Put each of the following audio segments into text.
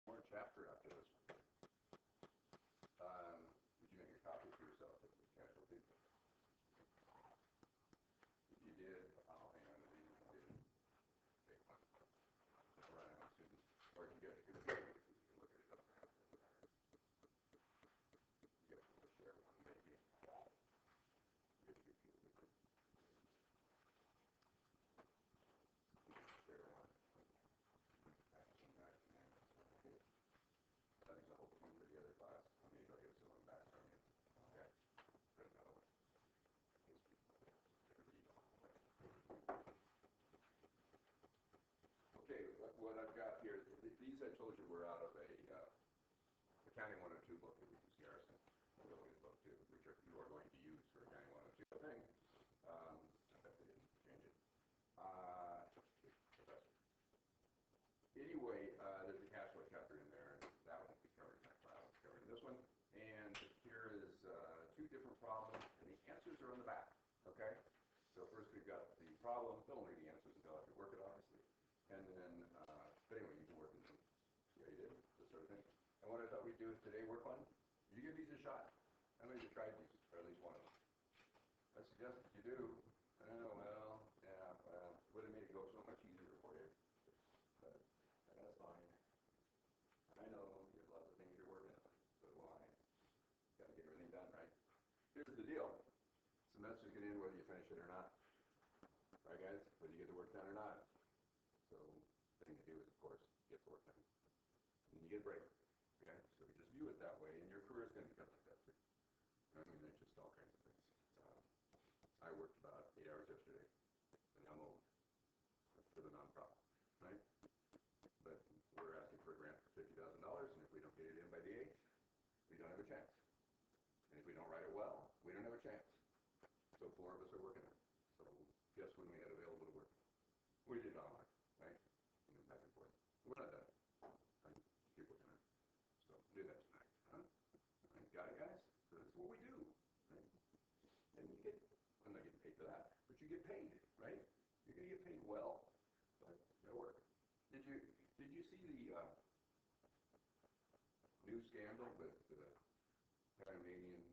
more chapter after this one. Did you make a copy for yourself of the casualty? If you did, I'll hang on to these. If you didn't, take one. I'll run out soon. Or you can get it. You can look at it up. You guys can share one, maybe. Get your feel with it. Share one. I think the whole team for the other class. Maybe I'll get someone back from you. Okay. Put another one. Okay, what I've got here, these I told you were out of a Accounting 102 book that we use Garrison. A really good book too, which you are going to use for Accounting 102 thing. I bet they didn't change it. Anyway, there's a cash flow chapter in there, and that won't be covered in that class. It's covered in this one. And here is two different problems, and the answers are on the back. Okay? So first we've got the problem. Don't read the answers until after you work it, obviously. And then, but anyway, you can work in them. See how you did? This sort of thing. And what I thought we'd do is today work on. Did you give these a shot? How many of you tried these, or at least one of them? I suggest that you do. Oh, well, yeah, well, would have made it go so much easier for you. But that's fine. I know there's lots of things you're working on, so do I. Got to get everything done, right? Here's the deal. Semester's going to end whether you finish it or not. Right, guys? Whether you get the work done or not. So the thing to do is, of course, get the work done. And you get a break. Okay? So you just view it that way, and your career is going to become like that, too. I mean, there's just all kinds of things. I worked about 8 hours yesterday, and I'm old for the nonprofit, right? But we're asking for a grant for $50,000, and if we don't get it in by the 8th, we don't have a chance. And if we don't write it well, we don't have a chance. So 4 of us are working on it. So guess when we had available to work? We did it online, right? And back and forth. We're not done. Right? Keep working on it. So do that tonight, huh? Right? Got it, guys? So that's what we do, right? And you get, I'm not getting paid for that, but you get paid, right? You're going to get paid well, but it'll work. Did you see the new scandal with the Panamanian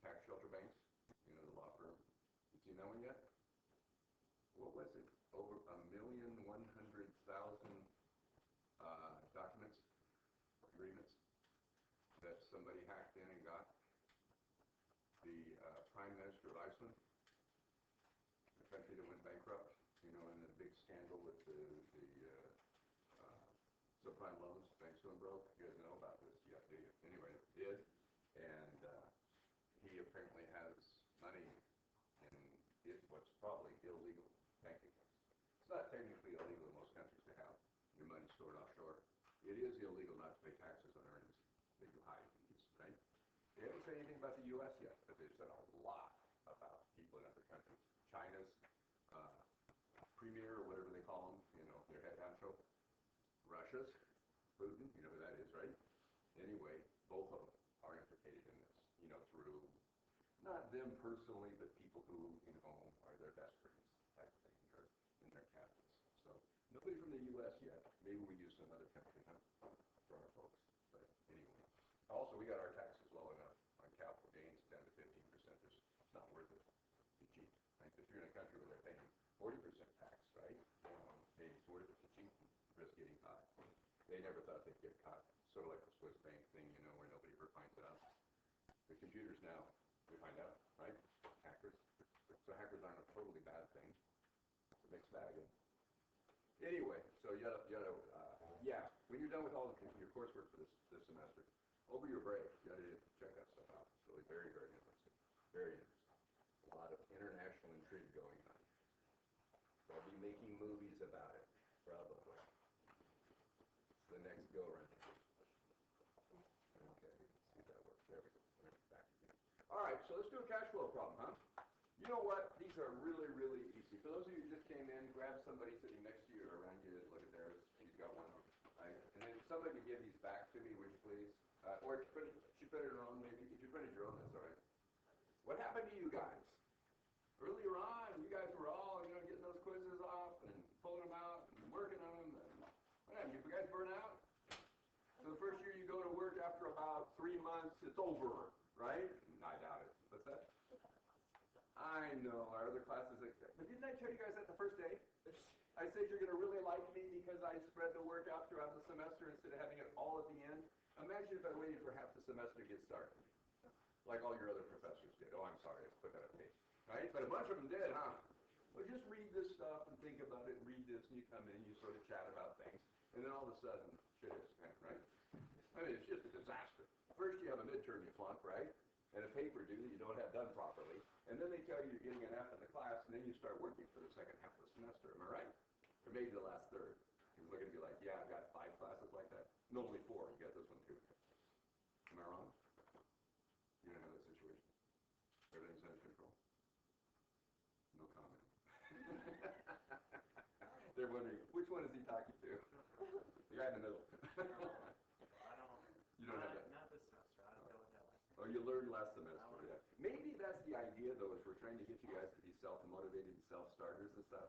tax shelter banks? You know, the law firm. You seen that one yet? What was it? Over 1,100,000 documents, agreements that somebody hacked in and got. The Prime Minister of Iceland, the country that went bankrupt, you know, in the big scandal with the subprime loans, banks going broke. You guys know about this yet, do you? Anyway, it did, and he apparently has money in what's probably illegal bank accounts. It's not technically illegal in most countries to have your money stored offshore. It is illegal not to pay taxes on earnings that you hide and use, right? They haven't said anything about the U.S. yet, but they've said a lot about people in other countries. China's premier, or whatever they call them, you know, their head honcho. Russia's, Putin, you know who that is, right? Anyway, both of them are implicated in this, you know, through not them personally, but people who, you know, are their best friends type of thing, or in their cabinets. So nobody from the U.S. yet. Maybe we use some other country, huh, for our folks. But anyway. Also, we got our taxes low enough on capital gains down to 15%. It's not worth it. It's cheap. Right? If you're in a country where they're paying 40% tax, right? Maybe it's worth it to cheap risk getting caught. They never thought they'd get caught. Sort of like the Swiss bank thing, you know, where nobody ever finds it out. The computers now, we find out, right? Hackers. So hackers aren't a totally bad thing. It's a mixed bag. Anyway, so yeah, when you're done with all of your coursework for this semester, over your break, you got to check that stuff out. It's really very, very interesting. Very interesting. A lot of international intrigue going on. They'll be making movies about it, probably. It's the next go-around. Okay, let's see if that works. There we go. Back again. All right, so let's do a cash flow problem, huh? You know what? These are really, really easy. For those of you who just came in, grab somebody sitting next to you or around you and look at theirs. He's got one. Right? And then somebody can give these back to me, would you please? Or if you put it on, maybe. If you printed your own, that's all right. What happened to you guys? Earlier on, you guys were all, you know, getting those quizzes off and pulling them out and working on them. And what happened? You guys burn out? So once, it's over, right? I doubt it. What's that? I know, our other classes, but didn't I tell you guys that the first day? I said you're going to really like me because I spread the work out throughout the semester instead of having it all at the end. Imagine if I waited for half the semester to get started, like all your other professors did. Oh, I'm sorry, I put that up page. Right? But a bunch of them did, huh? Well, just read this stuff and think about it, read this, and you come in, you sort of chat about things, and then all of a sudden, shit hits the fan, right? I mean, it's just a disaster. First you have a midterm you flunk, right? And a paper due that you don't have done properly. And then they tell you you're getting an F in the class, and then you start working for the second half of the semester. Am I right? Or maybe the last third. Because they're going to be like, yeah, I've got 5 classes like that. No, only 4. You got this one too. Am I wrong? You don't have that situation. Everything's under control. No comment. They're wondering, which one is he talking to? The guy in the middle. You don't have that. Not this semester. I don't know what that was. Oh, you learned last semester, yeah. Maybe that's the idea, though, is we're trying to get you guys to be self-motivated and self-starters and stuff.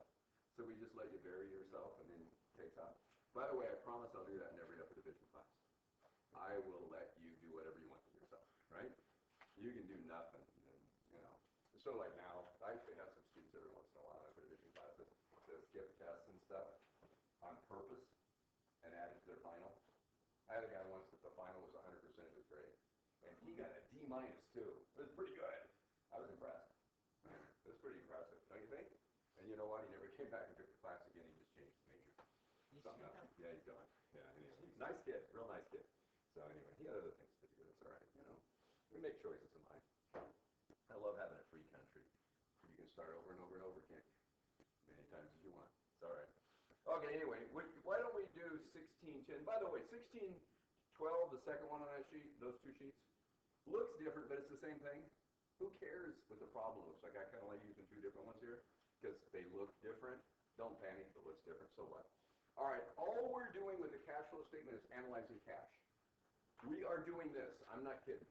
So we just let you bury yourself and then take off. By the way, I promise I'll do that in every upper division class. I will let you do whatever you want to yourself, right? You can do nothing, and, you know. So like now, I actually have some students every once in a while in upper division classes that skip tests and stuff on purpose and add it to their final. I had a guy once that the final was 100% of his grade. And he got a D- too. It was pretty good. I was impressed. It was pretty impressive, don't you think? And you know what? He never came back and took the class again. He just changed the major. Something else. Yeah, he's gone. Yeah, anyway. Nice kid. Real nice kid. So anyway, he had other things to do. It's all right, you know. We make choices in life. I love having a free country. You can start over and over and over again. Many times as you want. It's all right. Okay, anyway, why don't we do 1610? By the way, 1612, the second one on that sheet, those 2 sheets, looks different, but it's the same thing. Who cares what the problem looks like? I kind of like using 2 different ones here because they look different. Don't panic if it looks different, so what? All right, all we're doing with the cash flow statement is analyzing cash. We are doing this. I'm not kidding.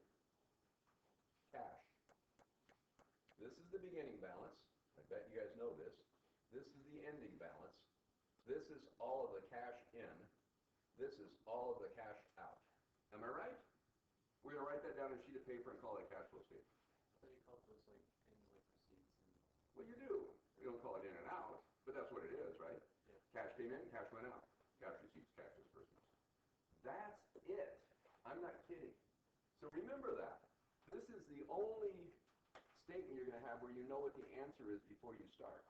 Cash. This is the beginning balance. I bet you guys know this. This is the ending balance. This is all of the cash in. This is all of the cash out. Am I right? We're going to write that down on a sheet of paper and call it a cash flow statement. So you call those like things like receipts and... Well, you do. You don't call it in and out, but that's what it is, right? Yeah. Cash came in, cash went out. Cash receipts, cash disbursements. That's it. I'm not kidding. So remember that. This is the only statement you're going to have where you know what the answer is before you start.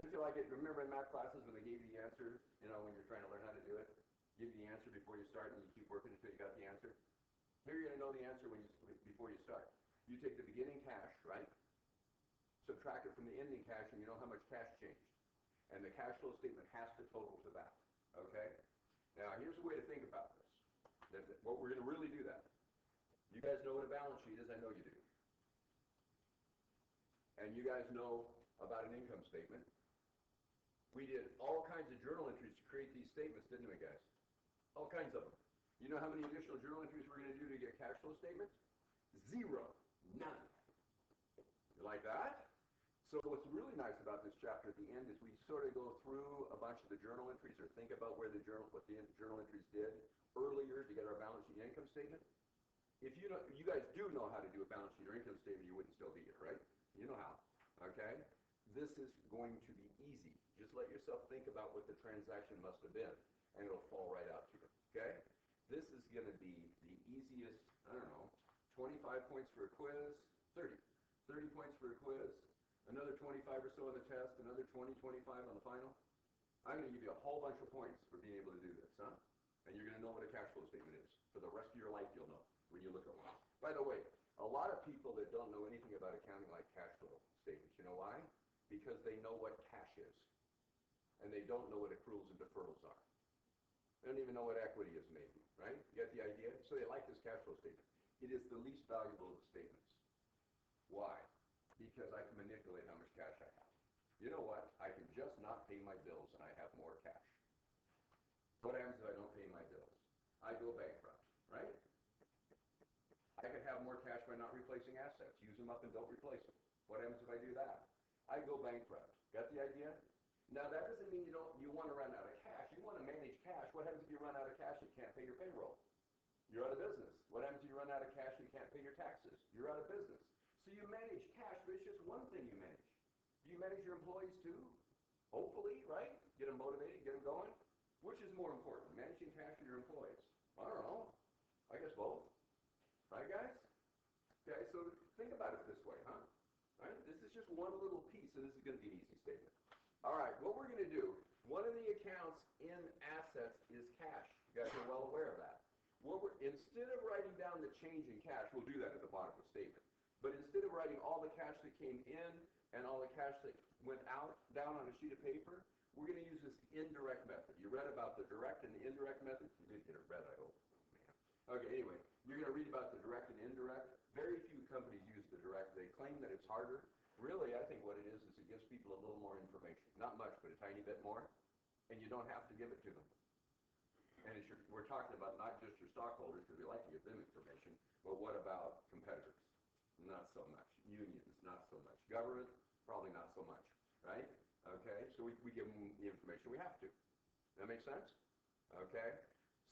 Don't you like it? Remember in math classes when they gave you the answer, you know, when you're trying to learn how to do it? Give you the answer before you start and you keep working until you got the answer? Here you're going to know the answer before you start. You take the beginning cash, right? Subtract it from the ending cash and you know how much cash changed. And the cash flow statement has to total to that, okay? Now here's a way to think about this. What we're going to really do that. You guys know what a balance sheet is? I know you do. And you guys know about an income statement. We did all kinds of journal entries to create these statements, didn't we, guys? All kinds of them. You know how many additional journal entries we're going to do to get a cash flow statement? 0. None. You like that? So what's really nice about this chapter at the end is we sort of go through a bunch of the journal entries or think about what the journal entries did earlier to get our balance sheet and income statement. If you guys do know how to do a balance sheet or income statement, you wouldn't still be here, right? You know how, okay? This is going to be easy. Just let yourself think about what the transaction must have been, and it'll fall right out to you, okay? This is going to be the easiest, I don't know, 25 points for a quiz, 30. 30 points for a quiz, another 25 or so on the test, another 20, 25 on the final. I'm going to give you a whole bunch of points for being able to do this, huh? And you're going to know what a cash flow statement is. For the rest of your life, you'll know when you look at one. By the way, a lot of people that don't know anything about accounting like cash flow statements. You know why? Because they know what cash is. And they don't know what accruals and deferrals are. They don't even know what equity is maybe, right? You get the idea? So they like this cash flow statement. It is the least valuable of the statements. Why? Because I can manipulate how much cash I have. You know what? I can just not pay my bills and I have more cash. What happens if I don't pay my bills? I go bankrupt, right? I could have more cash by not replacing assets. Use them up and don't replace them. What happens if I do that? I go bankrupt. Got the idea? Now that doesn't mean you want to run out of cash. You want to manage cash. What happens if you run out of cash and can't pay your payroll? You're out of business. What happens if you run out of cash and you can't pay your taxes? You're out of business. So you manage cash, but it's just one thing you manage. Do you manage your employees too? Hopefully, right? Get them motivated, get them going. Which is more important, managing cash or your employees? I don't know. I guess both. Right, guys? Okay, so think about it this way, huh? Right? This is just one little piece, so this is going to be an easy statement. All right, what we're going to do, one of the accounts in assets is cash. You guys are well aware of that. Instead of writing down the change in cash, we'll do that at the bottom of the statement. But instead of writing all the cash that came in and all the cash that went out down on a sheet of paper, we're going to use this indirect method. You read about the direct and the indirect method? You did get it read, I hope. Man. Okay, anyway, you're going to read about the direct and indirect. Very few companies use the direct. They claim that it's harder. Really, I think what it is it gives people a little more information. Not much, but a tiny bit more. And you don't have to give it to them. And we're talking about not just your stockholders, because we like to give them information, but what about competitors? Not so much. Unions, not so much. Government, probably not so much, right? Okay, so we give them the information we have to. That makes sense? Okay,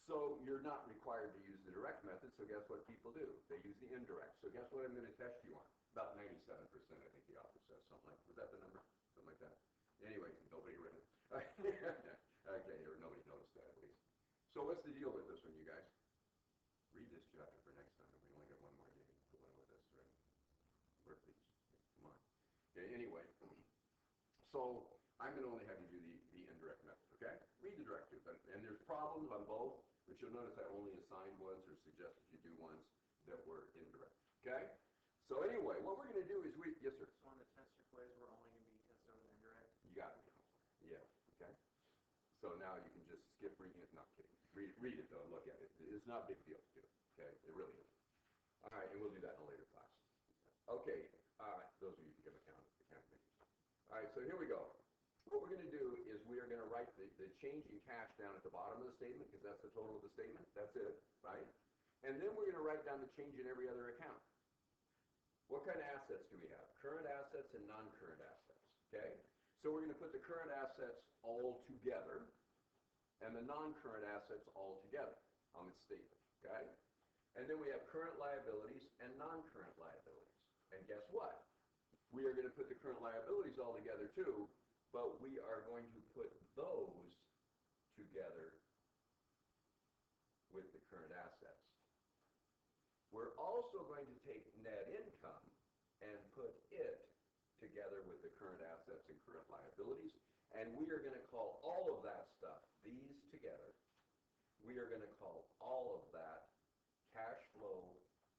so you're not required to use the direct method, so guess what people do? They use the indirect. So guess what I'm going to test you on? About 97%, I think the author says, something like, was that the number? Something like that. Anyway, nobody read it. Okay, or nobody noticed that at least. So what's the deal with this one, you guys? Read this chapter for next time. We only got one more day to go in with this, right? Work these. Come on. Okay, anyway. So I'm going to only have you do the indirect method, okay? Read the direct too. And there's problems on both, but you'll notice I only assigned ones or suggested you do ones that were indirect, okay? So anyway, what we're going to do is yes, sir? So on the test your quiz, we're only going to be tested on the indirect? You got it. Yeah, okay. So now you can just skip reading it. Not kidding. Read it though and look at it. It's not a big deal to do, okay? It really isn't. All right, and we'll do that in a later class. Okay, those of you who can account. All right, so here we go. What we're going to do is we are going to write the change in cash down at the bottom of the statement, because that's the total of the statement. That's it, right? And then we're going to write down the change in every other account. What kind of assets do we have? Current assets and non-current assets, okay? So we're going to put the current assets all together and the non-current assets all together on this statement, okay? And then we have current liabilities and non-current liabilities. And guess what? We are going to put the current liabilities all together too, but we are going to put those together with the current assets. We're also going to take net income and put it together with the current assets and current liabilities, and we are going to call all of that stuff, these together, we are going to call all of that cash flow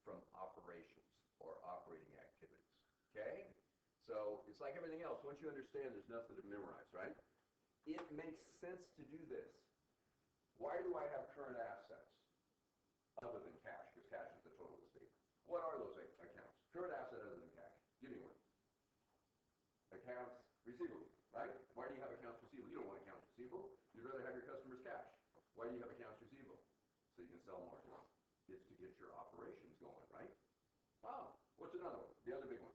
from operations or operating activities, okay? So it's like everything else. Once you understand, there's nothing to memorize, right? It makes sense to do this. Why do I have current assets other than cash? Because cash is the total of the statement. What are those accounts? Current asset other than cash. Give me one. Accounts receivable, right? Why do you have accounts receivable? You don't want accounts receivable. You'd rather have your customers' cash. Why do you have accounts receivable? So you can sell more. It's to get your operations going, right? Oh, what's another one? The other big one.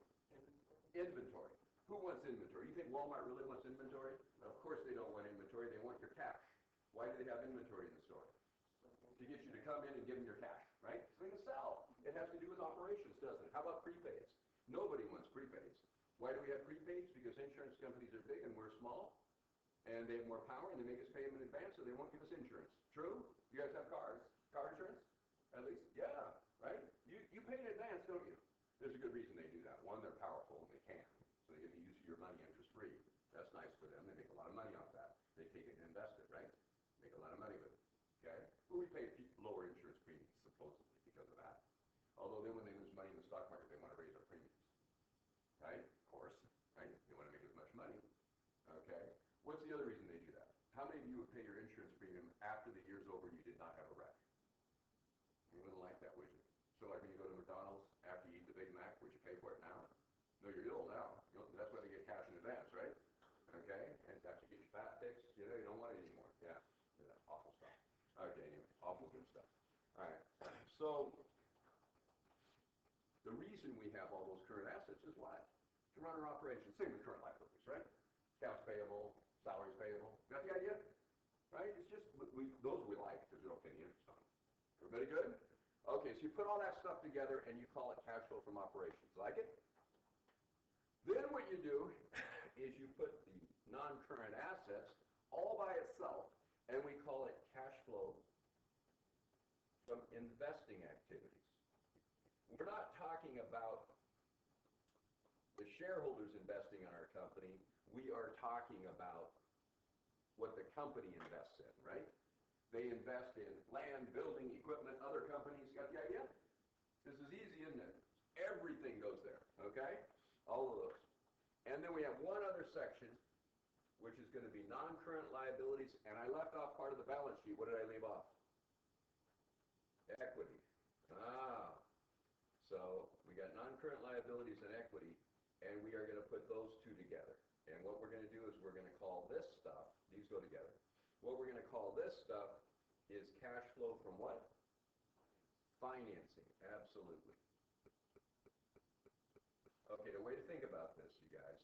Inventory. Who wants inventory? You think Walmart really wants inventory? Of course they don't want inventory. They want your cash. Why do they have inventory in the store? To get you to come in and give them your cash, right? So they can sell. It has to do with operations, doesn't it? How about prepaids? Nobody wants prepaids. Why do we have prepaids? Because insurance companies are big and we're small, and they have more power, and they make us pay them in advance, so they won't give us insurance. True? You guys have cars? Car insurance? At least? Yeah, right? You pay in advance, don't you? There's a good reason they do that. One, they're powerful, and they can. So they get to use your money interest-free. That's nice for them. They make a lot of money off that. They take it and invest it, right? Make a lot of money with it, okay? But we pay lower insurance premiums, supposedly, because of that. Although then when they lose money in the stock market, they want to raise our premiums, right? Of course, right? They want to make as much money, okay? What's the other reason they do that? How many of you would pay your insurance premium after the year's over and you did not have a wreck? You wouldn't like that, would you? So like when you go to McDonald's, after you eat the Big Mac, would you pay for it now? No, you're ill now. That's why they get cash in advance, right? Okay? And after you get your fat fixed, you don't want it anymore. Yeah. Awful stuff. Okay, anyway, awful good stuff. All right. So the reason we have all those current assets is what? To run our operations. Same with current liabilities, right? Accounts payable, salaries payable. Got the idea? Right? It's just, those we like because we don't pay any interest on them. Everybody good? Okay, so you put that stuff together and you call it cash flow from operations. Like it? Then what you do is you put the non-current assets all by itself, and we call it cash flow from investing activities. We're not talking about the shareholders investing in our company. We are talking about what the company invests in, right? They invest in land, building, equipment, other companies. Got the idea? This is easy, isn't it? Everything goes there, okay? All of those. And then we have one other section, which is going to be non-current liabilities, and I left off part of the balance sheet. What did I leave off? Equity. So we got non-current liabilities and equity, and we are going to put those two together. And what we're going to do is we're going to call this stuff, these go together. What we're going to call this stuff is cash flow from what? Financing. Absolutely. Okay, the way to think about this, you guys,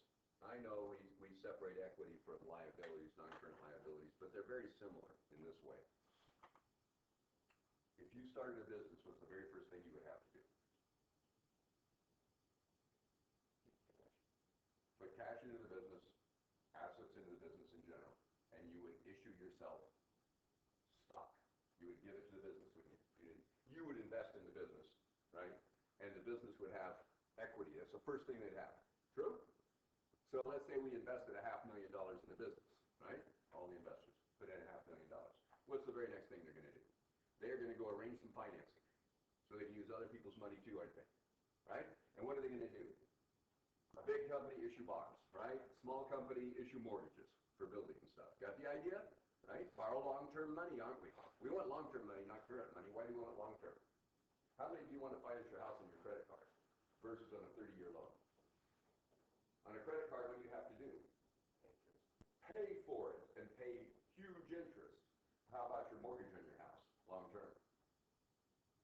I know we separate equity from liabilities, non-current liabilities, but they're very similar in this way. If you started a business, what's the very first thing you would have to do? Put cash into the business, assets into the business in general, and you would issue yourself stock. You would give it to the business. You would invest in the business, right? And the business would have equity. That's the first thing they'd have. True? So let's say we invested $500,000 in the business, right? All the investors put in $500,000. What's the very next thing they're going to do? They're going to go arrange some financing. So they can use other people's money too, I think. Right? And what are they going to do? A big company issue bonds, right? Small company issue mortgages for building and stuff. Got the idea? Right? Borrow long-term money, aren't we? We want long-term money, not current money. Why do we want long-term? How many do you want to finance your house on your credit card versus on a 30-year loan? On a credit card, what do you have to do? Pay for it and pay huge interest. How about your mortgage on your house, long-term?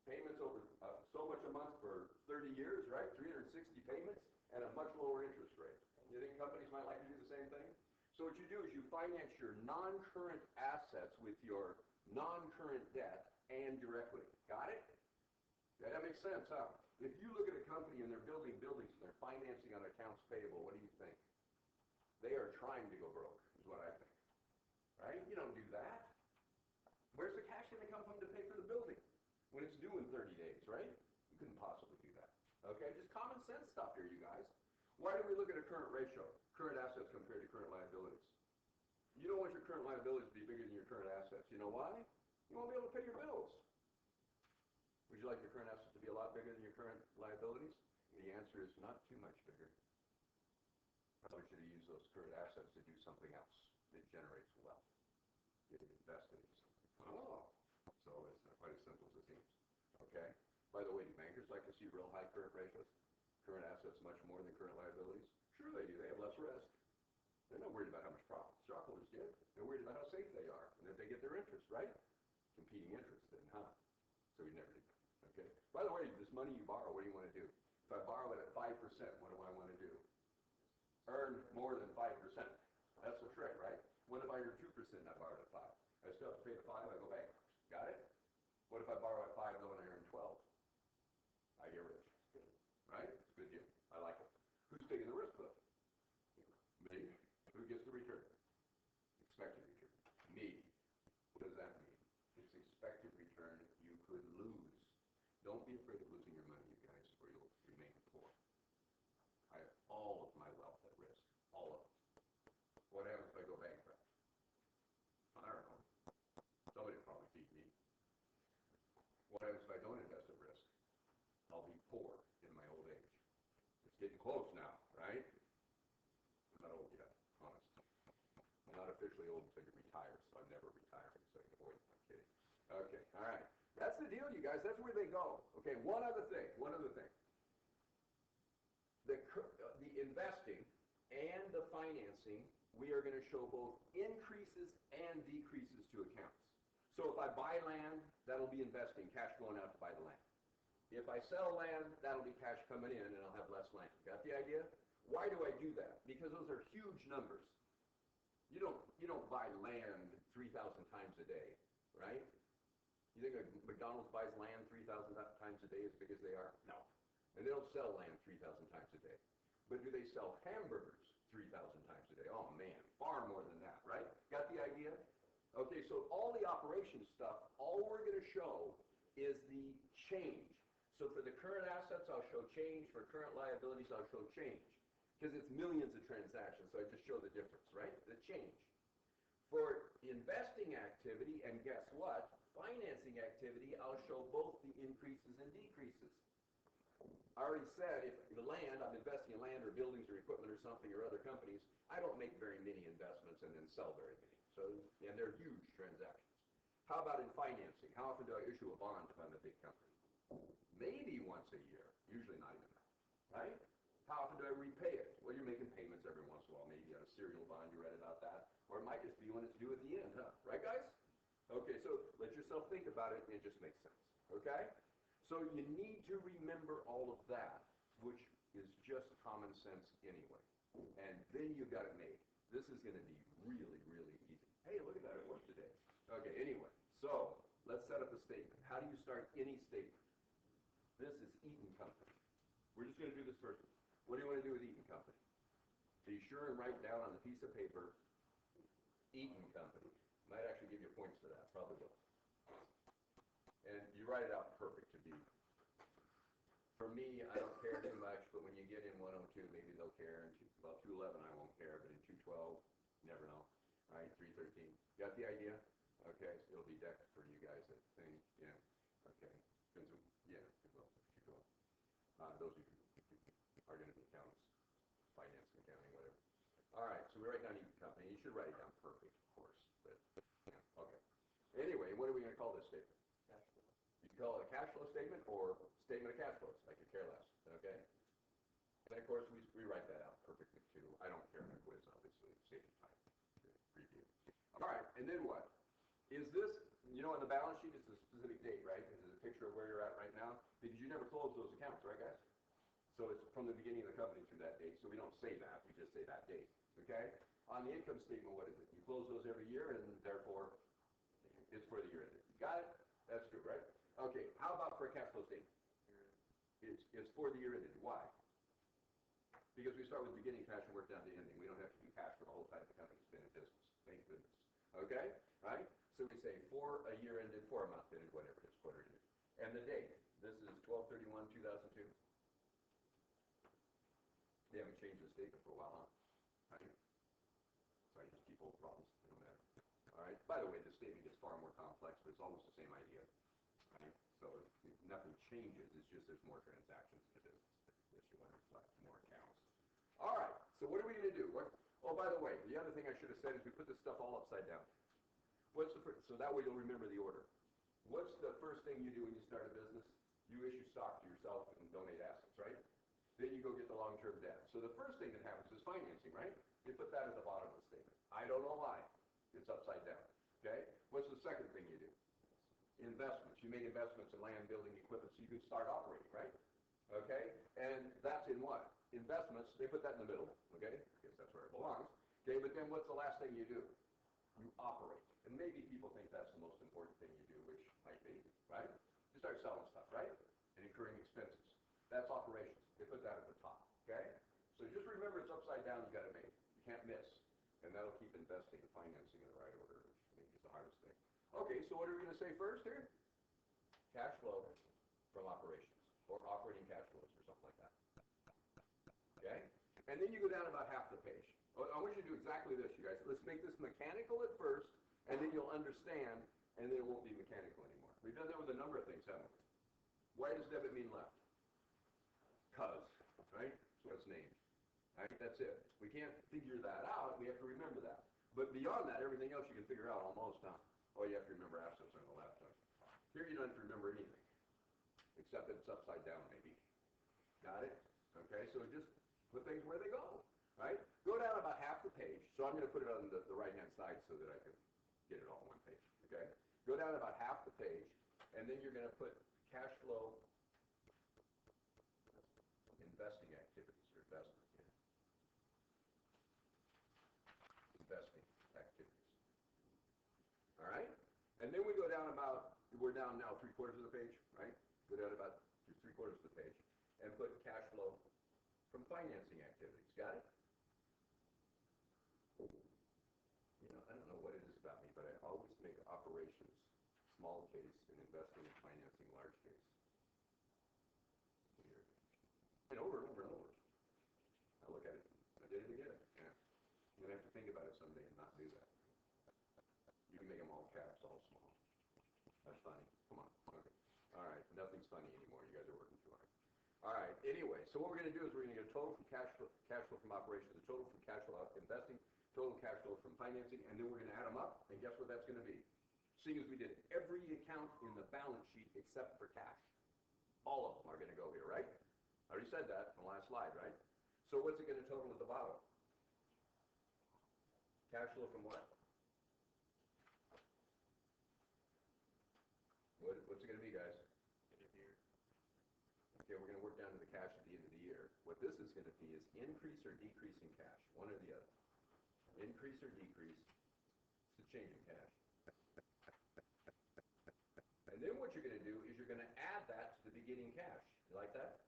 Payments over so much a month for 30 years, right? 360 payments and a much lower interest rate. You think companies might like to do the same thing? So what you do is you finance your non-current assets with your non-current debt and your equity. Got it? Yeah, that makes sense, huh? If you look at a company and they're building buildings and they're financing on accounts payable, what do you think? They are trying to go broke, is what I think. Right? You don't do that. Where's the cash going to come from to pay for the building when it's due in 30 days, right? You couldn't possibly do that. Okay, just common sense stuff here, you guys. Why do we look at a current ratio, current assets compared to current liabilities? You don't want your current liabilities to be bigger than your current assets. You know why? You won't be able to pay your bills. Would you like your current assets to be a lot bigger than your current liabilities? The answer is not too much bigger. Probably should have used those current assets to do something else that generates wealth. Get invested in something. Oh, so it's not quite as simple as it seems. Okay? By the way, do bankers like to see real high current ratios? Current assets much more than current liabilities? Sure they do. They have less risk. They're not worried about how much profit stockholders get. They're worried about how safe they are and that they get their interest, right? Competing interest then, huh? So we never do that. Okay? By the way, this money you borrow, what do you want to do? If I borrow it at 5%, what do I want to do? Earn more than 5%. That's the trick, right? What if I earn 2% and I borrowed at 5? I still have to pay the 5, I go bankrupt. Got it? What if I borrow at 5 though and I earn 12? I get rich. Right? It's a good deal. I like it. Who's taking the risk though? Me. Who gets the return? Expected return. Me. What does that mean? It's expected return you could lose. Don't be afraid of losing your money, you guys, or you'll remain poor. I have all of my wealth at risk. All of it. What happens if I go bankrupt? I don't know. Somebody will probably feed me. What happens if I don't invest at risk? I'll be poor in my old age. It's getting close now, right? I'm not old yet, honest. I'm not officially old until you retire, so I'm never retiring, so I can avoid it. I'm kidding. Okay, all right. That's the deal, you guys. That's where they go. Okay, one other thing. The investing and the financing, we are going to show both increases and decreases to accounts. So if I buy land, that'll be investing, cash flowing out to buy the land. If I sell land, that'll be cash coming in and I'll have less land. Got the idea? Why do I do that? Because those are huge numbers. You don't buy land 3,000 times a day, right? You think McDonald's buys land 3,000 times a day as big as they are? No. And they don't sell land 3,000 times a day. But do they sell hamburgers 3,000 times a day? Oh man, far more than that, right? Got the idea? Okay, so all the operations stuff, all we're going to show is the change. So for the current assets, I'll show change. For current liabilities, I'll show change. Because it's millions of transactions, so I just show the difference, right? The change. For investing activity, and guess what? Financing activity, I'll show both the increases and decreases. I already said if the land, I'm investing in land or buildings or equipment or something or other companies, I don't make very many investments and then sell very many. So, and they're huge transactions. How about in financing? How often do I issue a bond if I'm a big company? Maybe once a year, usually not even that, right? How often do I repay it? Well, you're making payments every once in a while, maybe on a serial bond, you read about that. Or it might just be when it's due at the end, huh? Right, guys? Okay, so let yourself think about it, and it just makes sense, okay? So you need to remember all of that, which is just common sense anyway. And then you got it made. This is going to be really, really easy. Hey, look at that, it worked today. Okay, anyway, so let's set up a statement. How do you start any statement? This is Eaton Company. We're just going to do this first. What do you want to do with Eaton Company? Be sure and write down on the piece of paper, Eaton Company. Might actually give you points for that, probably will. And you write it out perfect to be. For me, I don't care too much, but when you get in 102, maybe they'll care. And about 211, I won't care, but in 212, never know. All right, 313. Got the idea? Okay, so it'll be decked for you guys that thing. Yeah. Okay. Yeah, it will. Those of you who are going to be accountants, finance, accounting, whatever. All right, so we write down Eaton Company. You should write it down perfect, of course. But yeah, okay. Anyway, what are we going to call this statement? Cash flow. You can call it a cash flow statement or statement of cash flows. I could care less. Okay. And of course, we write that out perfectly too. I don't care in a quiz, obviously. Save time. Review. All right, and then what? Is this, you know, on the balance sheet, it's a specific date, right? This is a picture of where you're at right now, because you never close those accounts, right, guys? So it's from the beginning of the company through that date, so we don't say that, we just say that date, okay? On the income statement, what is it? You close those every year, and therefore, it's for the year ended. Got it? That's good, right? Okay, how about for a cash flow statement? It's for the year ended. Why? Because we start with beginning cash and work down to ending. We don't have to do cash for the whole time the company's been in business. Thank goodness. Okay? Right? So we say for a year ended, for a month ended, whatever it is, quarter ended. And the date. This is 12/31/2002. They haven't changed the statement for a while, huh? Right? So I just keep old problems. They don't matter. All right? By the way, the statement gets far more complex, but it's almost the same idea. Right? So nothing changes. It's just there's more transactions in the business. Yes, you want to reflect more accounts. All right. So what are we going to do? Oh, by the way, the other thing I should have said is we put this stuff all upside down. What's the first? So that way you'll remember the order. What's the first thing you do when you start a business? You issue stock to yourself and donate assets, right? Then you go get the long-term debt. So the first thing that happens is financing, right? You put that at the bottom of the statement. I don't know why. It's upside down. Okay? What's the second thing you do? Investments. You made investments in land, building, equipment, so you can start operating, right? Okay? And that's in what? Investments. They put that in the middle. Okay? I guess that's where it belongs. Okay, but then what's the last thing you do? You operate. And maybe people think that's the most important thing you do, which might be, right? You start selling stuff, right? And incurring expenses. That's operations. They put that at the top, okay? So just remember it's upside down, you got to make. You can't miss. And that'll keep investing and financing in the right order, which I think is the hardest thing. Okay, so what are we going to say first here? Cash flow from operations, or operating cash flows, or something like that. Okay? And then you go down about half the page. I want you to do exactly this, you guys. Let's make this mechanical at first, and then you'll understand, and then it won't be mechanical anymore. We've done that with a number of things, haven't we? Why does debit mean left? Cause, right? That's what it's named. Right? That's it. We can't figure that out. We have to remember that. But beyond that, everything else you can figure out almost, huh? Oh, you have to remember assets on the left. Huh? Here you don't have to remember anything, except that it's upside down, maybe. Got it? Okay, so just put things where they go, right? Go down about half the page. So I'm going to put it on the right-hand side so that I can get it all on one page, okay? Go down about half the page, and then you're going to put cash flow investing activities, or investment, investing activities. All right? And then we go down about, we're down now 3/4 of the page, right? We're down about 3/4 of the page. And put cash flow from financing activities. Got it? You know, I don't know what it is about me, but I always make operations small case and investing in financing large case. Weird. And over and over and over. I look at it, I did it again. Yeah. You're gonna have to think about it someday and not do that. You can make them all caps, all small. That's funny. Come on. Okay. All right. Nothing's funny anymore. You guys are working too hard. All right. Anyway, so what we're going to do is we're going to get a total from cash flow from operations, a total from cash flow investing, total cash flow from financing, and then we're going to add them up. And guess what that's going to be? Seeing as we did every account in the balance sheet except for cash, all of them are going to go here, right? I already said that in the last slide, right? So what's it going to total at the bottom? Cash flow from what? What's it going to be, guys? Okay, we're going to work down to the cash at the end of the year. What this is going to be is increase or decrease in cash, one or the other. Increase or decrease, it's a change in cash. And then what you're going to do is you're going to add that to the beginning cash. You like that?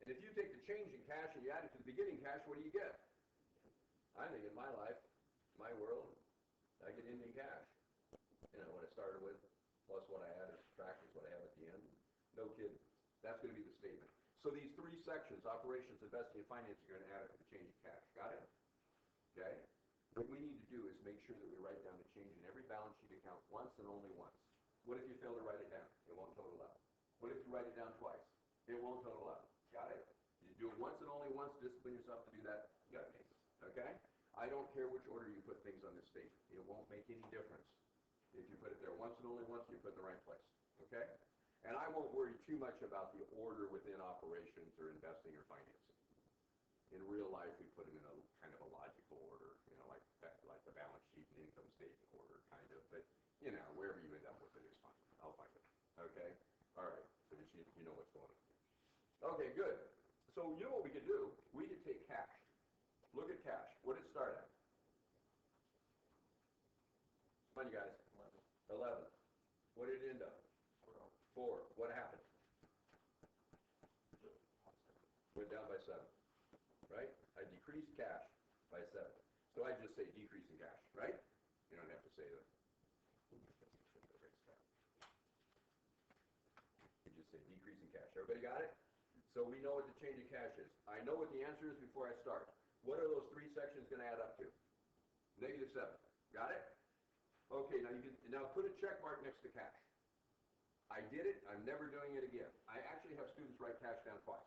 And if you take the change in cash and you add it to the beginning cash, what do you get? I think in my life, my world, I get ending cash. You know, what I started with, plus what I added, subtract is what I have at the end. No kidding. That's going to be the statement. So these three sections, operations, investing, and finance, are going to add up to the change in cash. Got it? Okay? What we need to do is make sure that we write down the change in every balance sheet account once and only once. What if you fail to write it down? It won't total up. What if you write it down twice? It won't total up. Got it? You do it once and only once. Discipline yourself to do that. You got it. Okay? I don't care which order you put things on this statement. It won't make any difference. If you put it there once and only once, you put it in the right place. Okay? And I won't worry too much about the order within operations or investing or financing. In real life, we put them in a kind of a logical order, you know, like the balance sheet and income statement order, kind of. But, you know, wherever you end up with it is fine. I'll find it. Okay? All right. So you know what's going on. Okay, good. So you know what we could do? We could take cash. Look at cash. What did it start at? Come on, you guys. 11. What did it end up? 4. What happened? Went down by 7. Right? I decreased cash by 7. So I just say decrease in cash, right? You don't have to say that. You just say decrease in cash. Everybody got it? So we know what the change in cash is. I know what the answer is before I start. What are those three sections going to add up to? -7. Got it? Okay, now put a check mark next to cash. I did it. I'm never doing it again. I actually have students write cash down twice.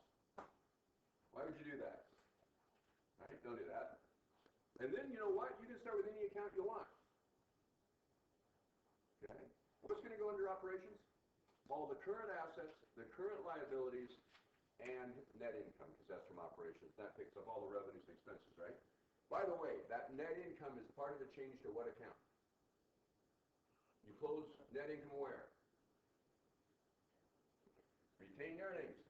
Why would you do that? Right? Don't do that. And then you know what? You can start with any account you want. Okay? What's going to go under operations? All the current assets, the current liabilities, and net income, because that's from operations. That picks up all the revenues and expenses, right? By the way, that net income is part of the change to what account? You close net income where? Retained earnings.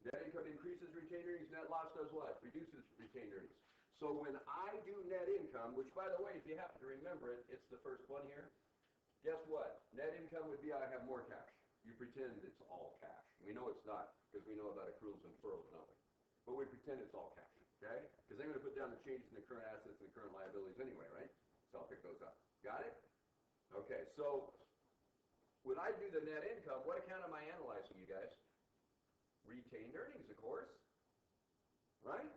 Net income increases retained earnings. Net loss does what? Reduces retained earnings. So when I do net income, which by the way, if you happen to remember it, it's the first one here. Guess what? Net income would be I have more cash. You pretend it's all cash. We know it's not, because we know about accruals and deferrals, don't we? But we pretend it's all cash, okay? Because I'm going to put down the changes in the current assets and the current liabilities anyway, right? So I'll pick those up. Got it? Okay, so when I do the net income, what account am I analyzing, you guys? Retained earnings, of course. Right?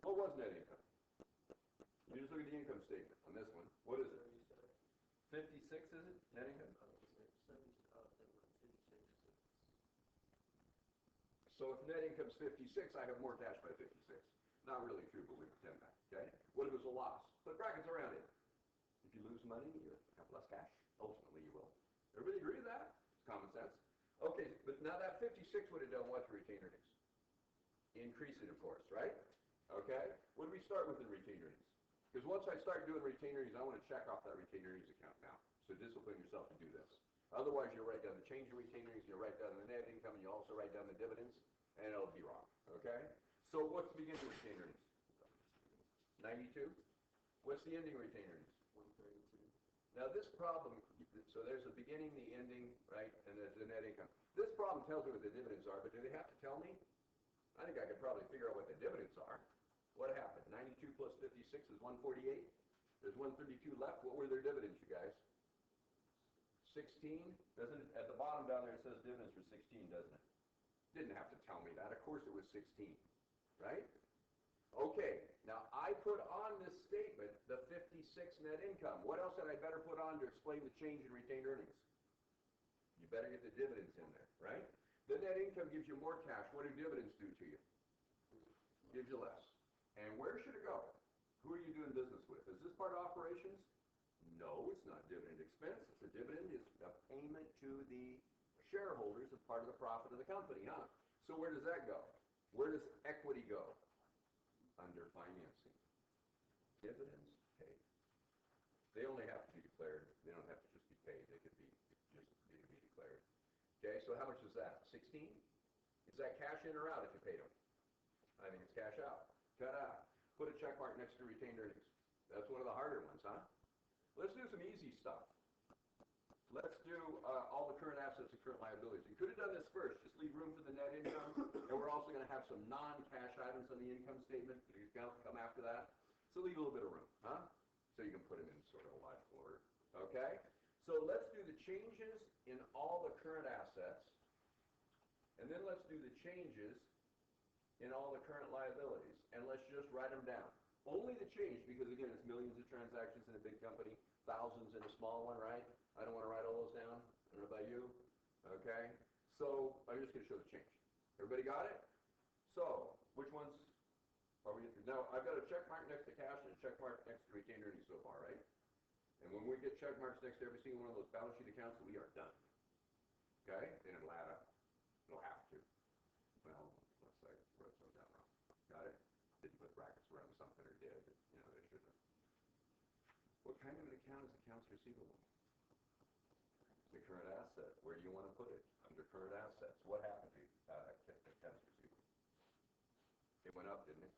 What was net income? You just look at the income statement on this one. What is it? 56, is it? Net income? So if net income's 56, I have more cash by 56. Not really true, but we pretend that. Okay? What if it's a loss? Put brackets around it. If you lose money, you have less cash. Ultimately, you will. Everybody agree with that? It's common sense. Okay, but now that 56 would have done what to retained earnings? Increase it, of course, right? Okay? What do we start with in retained earnings? Because once I start doing retained earnings, I want to check off that retained earnings account now. So discipline yourself to do this. Otherwise, you'll write down the change in retained earnings, you'll write down the net income, and you'll also write down the dividends, and it'll be wrong. Okay? So what's the beginning retained earnings? 92? What's the ending retained earnings? 132. Now this problem, So there's the beginning, the ending, right, and there's the net income. This problem tells me what the dividends are, but do they have to tell me? I think I could probably figure out what the dividends are. What happened? 92 plus 56 is 148. There's 132 left. What were their dividends, you guys? 16? Doesn't it? At the bottom down there it says dividends for 16, doesn't it? Didn't have to tell me that. Of course it was 16, right? Okay, now I put on this statement the 56 net income. What else had I better put on to explain the change in retained earnings? You better get the dividends in there, right? The net income gives you more cash. What do dividends do to you? Gives you less. And where should it go? Who are you doing business with? Is this part of operations? No, it's not dividend expense. It's a dividend. It's a payment to the shareholders as part of the profit of the company, huh? So where does that go? Where does equity go? Under financing. Dividends paid. They only have to be declared. They don't have to just be paid. They could be declared. Okay, so how much is that? 16? Is that cash in or out if you paid them? I think it's cash out. Ta-da. Put a check mark next to retained earnings. That's one of the harder ones, huh? Let's do some easy stuff. Let's do all the current assets and current liabilities. You could have done this first. Just leave room for the net income. And we're also going to have some non-cash items on the income statement. These come after that. So leave a little bit of room, huh? So you can put them in sort of a logical order. Okay? So let's do the changes in all the current assets. And then let's do the changes in all the current liabilities. And let's just write them down. Only the change, because again, it's millions of transactions in a big company, thousands in a small one, right? I don't want to write all those down. I don't know about you. Okay? So I'm just going to show the change. Everybody got it? So, which ones are we? Now, I've got a check mark next to cash and a check mark next to retained earnings so far, right? And when we get check marks next to every single one of those balance sheet accounts, we are done. Okay? And it'll add up. It'll have to. Well, let's say wrote some down wrong. Got it? Didn't put brackets around something or did. You know, they shouldn't have. What kind of an account is accounts receivable? The current asset. Where do you want to put it? Under current assets. What happened to accounts receivable? It went up, didn't it?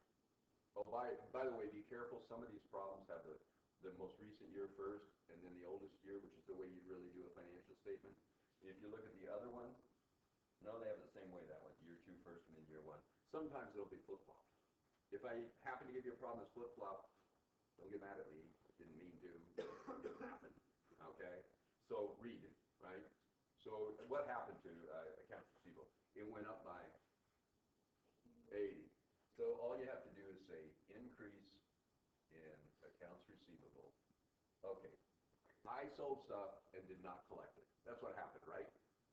Oh, by the way, be careful. Some of these problems have the most recent year first, and then the oldest year, which is the way you really do a financial statement. If you look at the other one, no, they have it the same way, that one. Year 2 first and then year 1. Sometimes it'll be flip-flop. If I happen to give you a problem that's flip-flop, don't get mad at me. Didn't mean to. It didn't happen. Okay? So read, right? So what happened to accounts receivable? It went up by 80. So all you have to do is say increase in accounts receivable. Okay. I sold stuff and did not collect it. That's what happened, right?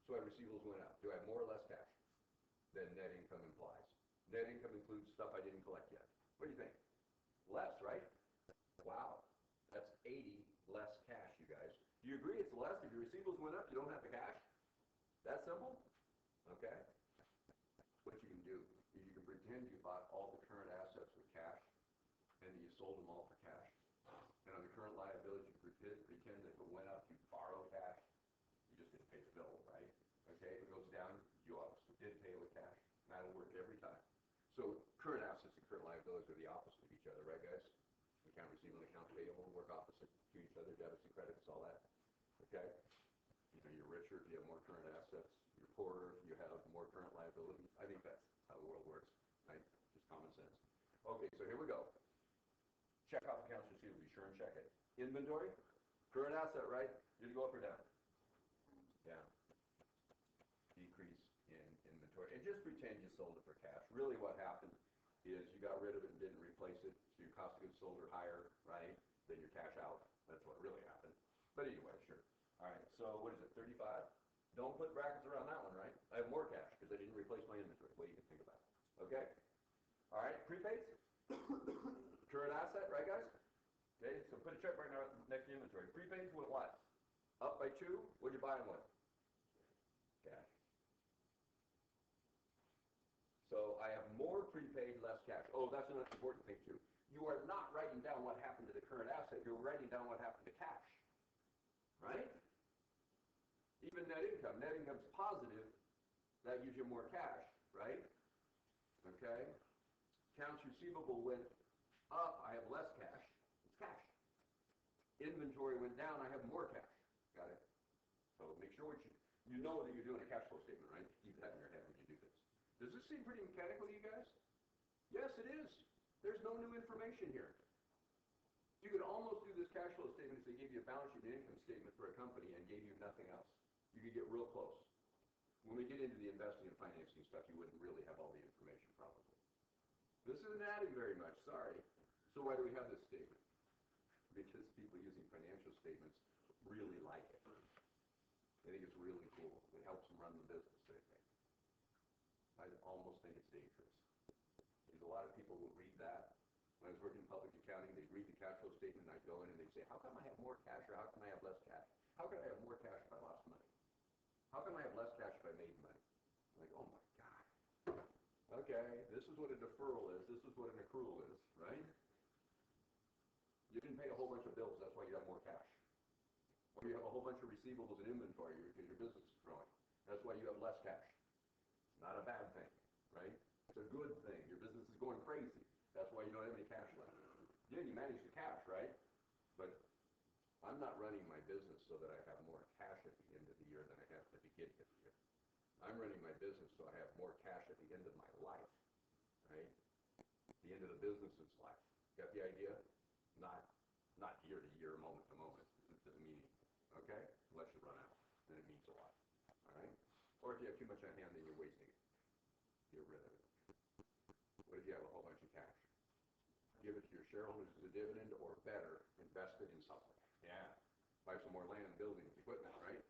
So my receivables went up. Do I have more or less cash than net income implies? Net income includes stuff I didn't collect yet. What do you think? Less, right? Wow. That's 80 less cash, you guys. Do you agree it's less? If your receivables went up, you don't have the cash? That simple? Okay. What you can do is you can pretend you bought all the current assets with cash and that you sold them all for cash. And on the current liabilities, you pretend that if it went up, you borrowed cash. You just didn't pay the bill, right? Okay, if it goes down, you obviously did pay with cash. That'll work every time. So current assets and current liabilities are the opposite of each other, right, guys? Account receivable and account payable work opposite to each other, debits and credits, all that. Okay? You know, you're richer if you have more current assets. You're poorer if you have more current liabilities. I think that's how the world works, right? Just common sense. Okay, so here we go. Check off accounts receivable. Be sure and check it. Inventory, current asset, right? Did it go up or down? Down. Decrease in inventory. And just pretend you sold it for cash. Really what happened is you got rid of it and didn't replace it, so your cost of goods sold are higher, right, than your cash out. That's what really happened. But anyway, sure. All right, so what is it, 35? Don't put brackets around that one, right? I have more cash because I didn't replace my inventory. What do you think about it? Okay? All right, prepaids? Current asset, right, guys? Okay, so put a check mark next to inventory. Prepaids went what? Up by 2? What'd you buy them with? Cash. So I have more prepaid, less cash. Oh, that's another important thing too. You are not writing down what happened to the current asset. You're writing down what happened to cash. Right? Even net income. Net income's positive. That gives you more cash, right? Okay? Accounts receivable went up. I have less cash. It's cash. Inventory went down. I have more cash. Got it? sure you know that you're doing a cash flow statement, right? Keep that in your head when you do this. Does this seem pretty mechanical to you guys? Yes, it is. There's no new information here. You could almost do this cash flow statement if they gave you a balance sheet and income statement for a company and gave you nothing else. You could get real close. When we get into the investing and financing stuff, you wouldn't really have all the information probably. This isn't adding very much, sorry. So why do we have this statement? Because people using financial statements really like it. They think it's really cool. It helps them run the business, they think. I almost think it's dangerous. There's a lot of people who read that. When I was working in public accounting, they'd read the cash flow statement and I'd go in and they'd say, how come I have more cash or how come I have less cash? How can I have more cash if I lost money? How come I have less cash if I made money? I'm like, oh my God. Okay, this is what a deferral is. This is what an accrual is, right? You didn't pay a whole bunch of bills. That's why you have more cash. Or you have a whole bunch of receivables and inventory because your business is growing. That's why you have less cash. Not a bad thing, right? It's a good thing. Your business is going crazy. That's why you don't have any cash left. Yeah, you manage the cash, right? But I'm not running my business so that I have more cash at the end of the year than I have at the beginning of the year. I'm running my business so I have more cash at the end of my life, right? The end of the business's life. Got the idea? Not year to year, moment to moment. It doesn't mean anything, okay? Unless you run out, then it means a lot, all right? Or if you have too much on hand, then you're wasting it. Get rid of it. What if you have a whole bunch of cash? Give it to your shareholders as a dividend, or better, invest it in something. Yeah. Buy some more land, buildings, equipment, right?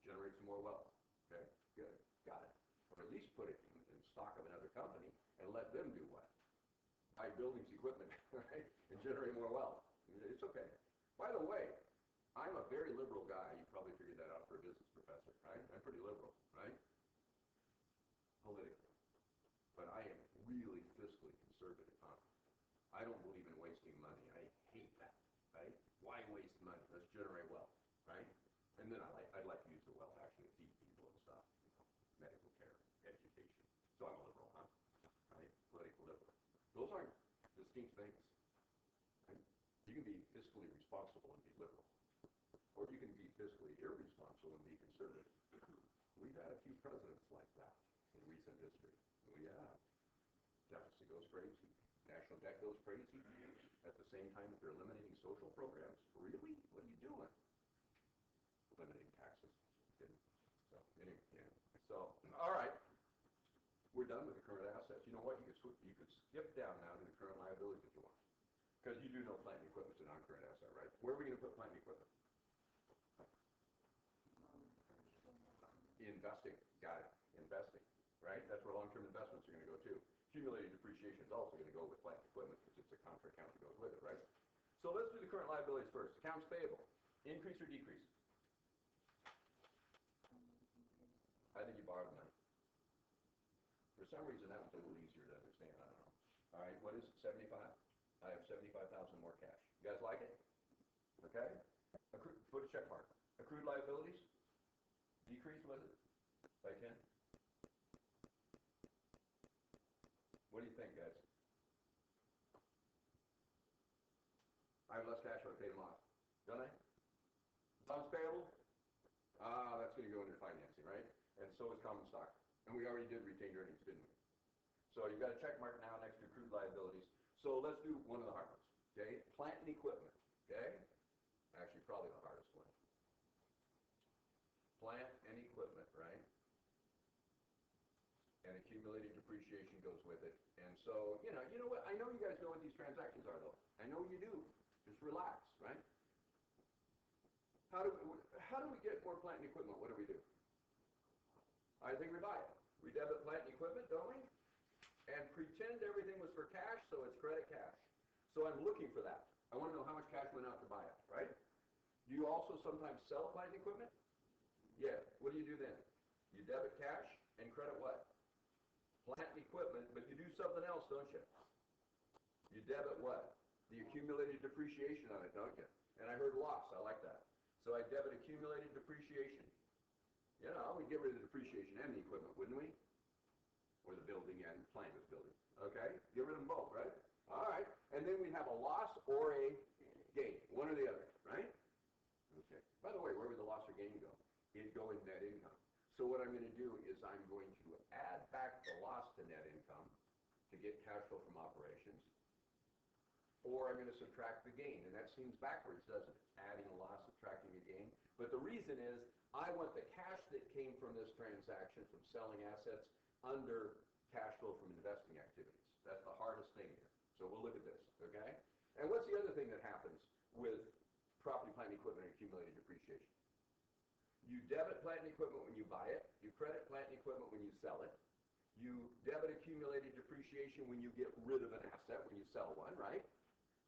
Generate some more wealth. Okay? Good. Got it. Or at least put it in stock of another company and let them do what? Buy buildings, equipment, right? And generate more wealth. It's okay. By the way, I'm a very liberal guy. You probably figured that out for a business professor, right? I'm pretty liberal, right? Politically. But I am really fiscally conservative, huh? I don't believe in wasting money. I hate that, right? Why waste money? Let's generate wealth, right? And then I'd like to use the wealth actually to feed people and stuff, medical care, education. So I'm a liberal, huh? Right? Political liberal. Those aren't distinct things. Right? You can be fiscally responsible and be liberal. Or you can be fiscally irresponsible and be conservative. We've had a few presidents like that in recent history. We have. Deficit goes crazy. National debt goes crazy. At the same time, they're eliminating social programs. Really? What are you doing? Eliminating taxes. So, anyway, yeah. So, all right. We're done with the current assets. You know what? You could skip down now to the current liabilities if you want. Because you do know plant and equipment is a non-current asset, right? Where are we going to put plant and equipment? Investing. Got it. Investing. Right? That's where long-term investments are going to go too. Accumulated depreciation is also going to go with plant and equipment because it's a contra account that goes with it, right? So let's do the current liabilities first. Accounts payable. Increase or decrease? I think you borrowed money. For some reason, that one's a little easier to understand. I don't know. All right, what is it, 75? I have 75,000 more cash. You guys like it? Okay? Put a check mark. Accrued liabilities? Decrease, was it? By 10? What do you think, guys? I have less cash when I paid them off. Don't I? Accounts payable? That's going to go into financing, right? And so is common stock. And we already did retained earnings, didn't we? So you've got a check mark now next to accrued liabilities. So let's do one of the hard ones, okay? Plant and equipment, okay? Actually, probably the hardest one. Plant and equipment, right? And accumulated depreciation goes with it. And so, you know what? I know you guys know what these transactions are, though. I know you do. Just relax, right? How do we get more plant and equipment? What do we do? I think we buy it. We debit plant and equipment, don't we? And pretend everything was for cash, so it's credit cash. So I'm looking for that. I want to know how much cash went out to buy it, right? Do you also sometimes sell plant and equipment? Yeah. What do you do then? You debit cash and credit what? Plant and equipment, but you do something else, don't you? You debit what? The accumulated depreciation on it, don't you? And I heard loss. I like that. So I debit accumulated depreciation. You know, we'd get rid of the depreciation and the equipment, wouldn't we? Or the building and plant was building. Okay? Get rid of them both, right? All right. And then we'd have a loss or a gain. One or the other, right? Okay. By the way, where would the loss or gain go? it go in net income. So what I'm going to do is I'm going to add back the loss to net income to get cash flow from operations, or I'm going to subtract the gain. And that seems backwards, doesn't it? Adding a loss, subtracting a gain. But the reason is I want the cash that came from this transaction, from selling assets, under cash flow from investing activities. That's the hardest thing here. So we'll look at this, okay? And what's the other thing that happens with property, plant, and equipment, and accumulated depreciation? You debit plant and equipment when you buy it. You credit plant and equipment when you sell it. You debit accumulated depreciation when you get rid of an asset, when you sell one, right?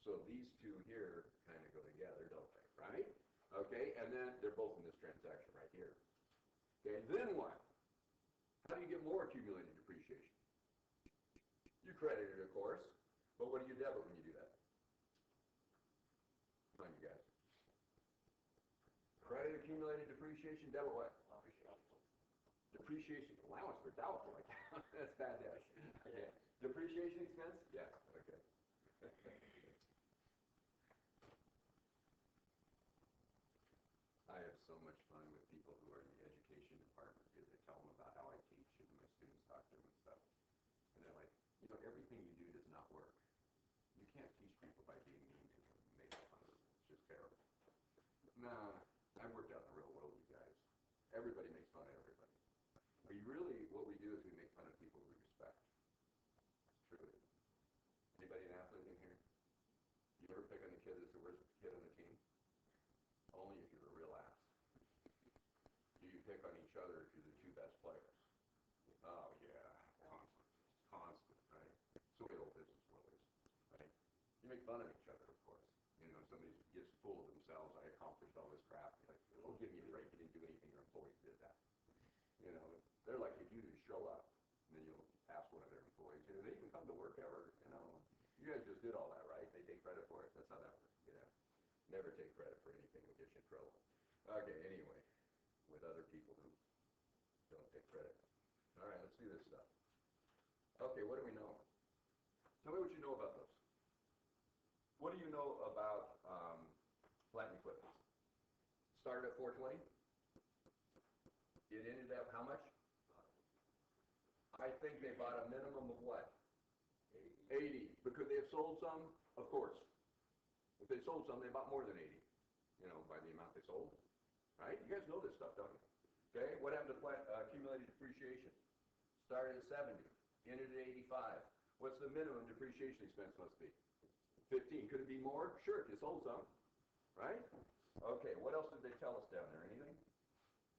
So these two here kind of go together, don't they, right? Okay, and then they're both in this transaction right here. Okay, then what? How do you get more accumulated depreciation? You credit it, of course, but what do you debit when you do that? Come on, you guys. Credit accumulated depreciation, debit what? Depreciation, allowance for doubtful account. That's bad debt. Okay. Depreciation expense? Yeah, okay. I have so much fun with people who are in the education department because I tell them about how I teach and my students talk to them and stuff. And they're like, you know, everything you do does not work. You can't teach people by being mean to them and making fun of them. It's just terrible. Nah, I've worked out in the real world, you guys. Everybody makes fun of everybody. What we do is we make fun of people we respect. It's true. Anybody an athlete in here? You ever pick on the kid that's the worst kid on the team? Only if you're a real ass. Do you pick on each other if you're the two best players? Oh yeah, constant, right? It's the way old business world is, right? You make fun of each other, of course. You know, somebody gets full of themselves. I accomplished all this crap. You're like, oh, give me a break. You didn't do anything. Your employees did that. You know, they're like, if you do, show up. And then you'll ask one of their employees, you know, they even come to work ever? You know, you guys just did all that, right? They take credit for it. That's how that works. You know, never take credit for anything. It'll get you in trouble. Okay, anyway, with other people who don't take credit. All right, let's do this stuff. Okay, what do we know? Tell me what you know about those. What do you know about plant and equipment? Started at 420. It ended up how much? I think they bought a minimum of what? 80. Because they have sold some? Of course. If they sold some, they bought more than 80. You know, by the amount they sold. Right? You guys know this stuff, don't you? Okay, what happened to accumulated depreciation? Started at 70. Ended at 85. What's the minimum depreciation expense must be? 15. Could it be more? Sure, if you sold some. Right? Okay, what else did they tell us down there? Anything?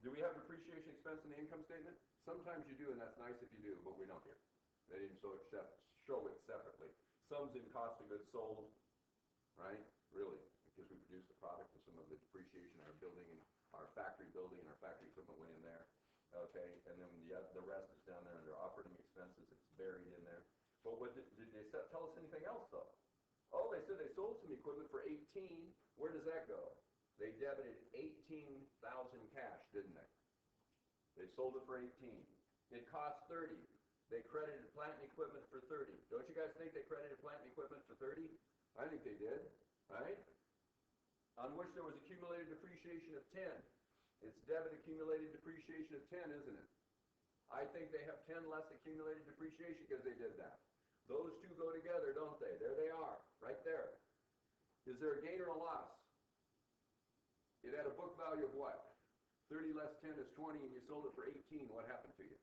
Do we have depreciation expense in the income statement? Sometimes you do, and that's nice if you do, but we don't here. They didn't show it separately. Some's in cost of goods sold, right? Really, because we produce the product, and some of the depreciation in our building and our factory building and our factory equipment went in there. Okay, and then the rest is down there under operating expenses. It's buried in there. But what did they tell us anything else though? Oh, they said they sold some equipment for 18. Where does that go? They debited 18,000 cash, didn't they? They sold it for 18. It cost 30. They credited plant and equipment for 30. Don't you guys think they credited plant and equipment for 30? I think they did, right? On which there was accumulated depreciation of 10. It's debit accumulated depreciation of 10, isn't it? I think they have 10 less accumulated depreciation because they did that. Those two go together, don't they? There they are, right there. Is there a gain or a loss? It had a book value of what? 30 less 10 is 20, and you sold it for 18. What happened to you?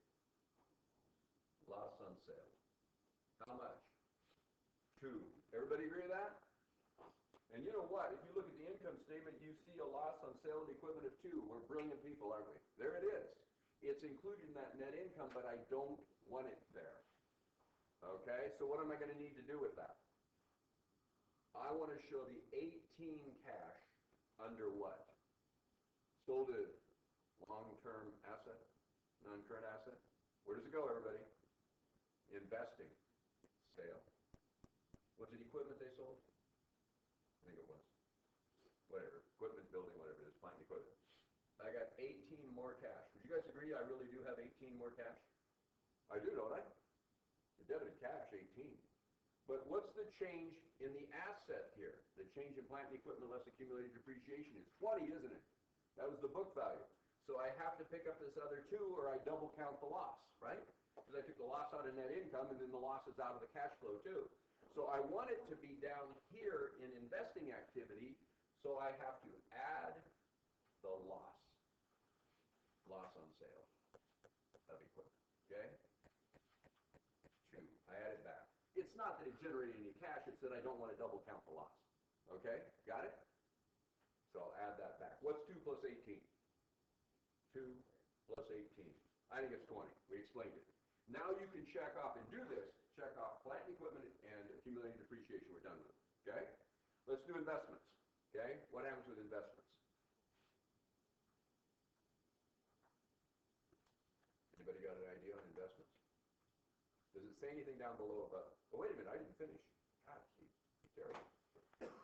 Loss on sale. How much? 2. Everybody agree with that? And you know what? If you look at the income statement, you see a loss on sale of equipment of 2. We're brilliant people, aren't we? There it is. It's included in that net income, but I don't want it there. Okay, so what am I going to need to do with that? I want to show the 18 cash under what? Sold a long-term asset, non-current asset. Where does it go, everybody? Investing, sale. Was it equipment they sold? I think it was. Whatever, equipment, building, whatever it is, plant and equipment. I got 18 more cash. Would you guys agree I really do have 18 more cash? I do, don't I? The debited cash, 18. But what's the change in the asset here? The change in plant and equipment less accumulated depreciation is 20, isn't it? That was the book value. So I have to pick up this other 2 or I double count the loss, right? Because I took the loss out of net income and then the loss is out of the cash flow too. So I want it to be down here in investing activity, so I have to add the loss. Loss on sale of equipment, okay? 2, I add it back. It's not that it generated any cash, it's that I don't want to double count the loss. Okay, got it? So I'll add that back. What's 2 plus 18? 2 plus 18. I think it's 20. We explained it. Now you can check off and do this. Check off plant and equipment and accumulating depreciation. We're done with it. Okay? Let's do investments. Okay? What happens with investments? Anybody got an idea on investments? Does it say anything down below about, oh, wait a minute, I didn't finish. God, geez, terrible.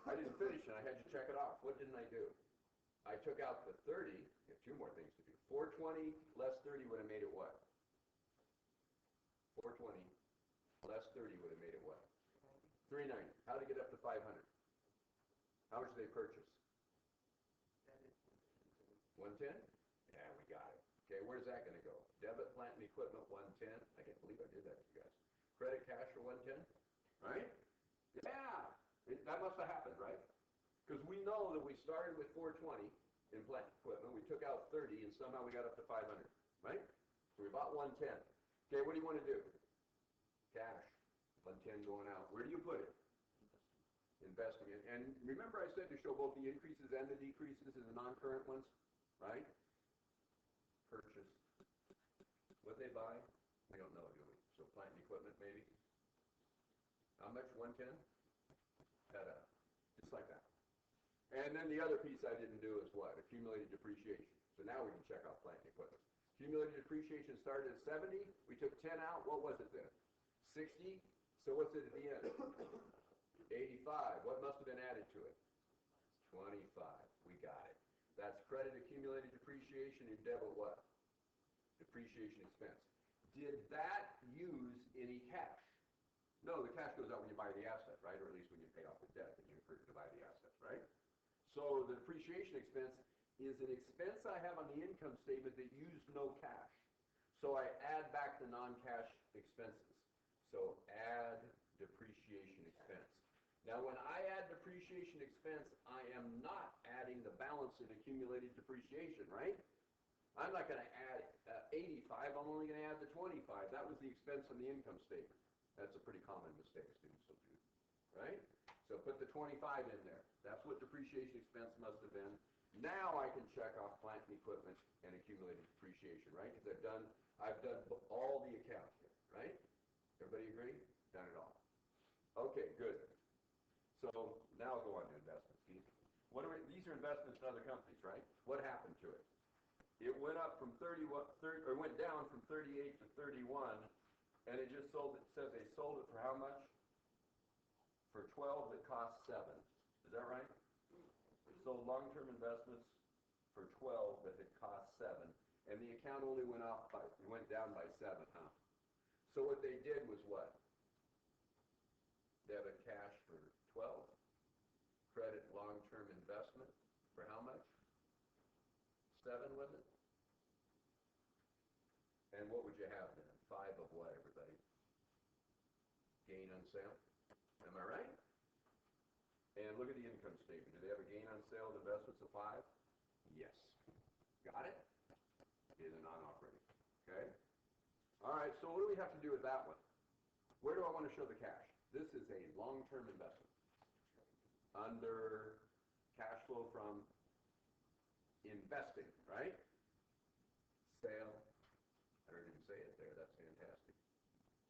I didn't finish and I had to check it off. What didn't I do? I took out the 30. I have 2 more things to do. 420 less 30 would have made it what? 420 less 30 would have made it what? 390. How to get up to 500? How much did they purchase? 110? Yeah, we got it. Okay, where's that going to go? Debit, plant, and equipment, 110. I can't believe I did that to you guys. Credit, cash for 110? Right? Yeah. That must have happened, right? Because we know that we started with 420 in plant equipment, we took out 30, and somehow we got up to 500, right? So we bought 110. Okay, what do you want to do? Cash, 110 going out. Where do you put it? Investing it. And remember I said to show both the increases and the decreases in the non-current ones, right? Purchase. What they buy? We don't know, do we? So plant and equipment, maybe. How much? 110? Ta-da. Just like that. And then the other piece I didn't do is what? Accumulated depreciation. So now we can check off plant and equipment. Accumulated depreciation started at 70. We took 10 out. What was it then? 60. So what's it at the end? 85. What must have been added to it? 25. We got it. That's credit accumulated depreciation and debit what? Depreciation expense. Did that use any cash? No, the cash goes out when you buy the asset, right? Or at least when you pay off the debt that you incurred to buy the asset, right? So the depreciation expense is an expense I have on the income statement that used no cash. So I add back the non-cash expenses. So add depreciation expense. Now when I add depreciation expense, I am not adding the balance in accumulated depreciation, right? I'm not going to add 85, I'm only going to add the 25. That was the expense on the income statement. That's a pretty common mistake students will do, right? So put the 25 in there. That's what depreciation expense must have been. Now I can check off plant and equipment and accumulated depreciation, right? Because I've done all the accounts here, right? Everybody agree? Done it all. Okay, good. So now I'll go on to investments. These are investments in other companies, right? What happened to it? It went up from went down from 38 to 31, and it just sold. It says they sold it for how much? For 12 that cost 7. Is that right? They sold long-term investments for 12 that had cost 7, and the account only went down by 7, huh? So what they did was what? Debit cash for 12, credit long-term investment for how much? 7, was it? And what would you have then? 5 of what, everybody? Gain on sale? Am I right? And look at the income statement. Do they have a gain on sale of investments of 5? Yes. Got it? It is a non-operating. Okay? All right, so what do we have to do with that one? Where do I want to show the cash? This is a long-term investment. Under cash flow from investing, right? Sale. I heard him say it there. That's fantastic.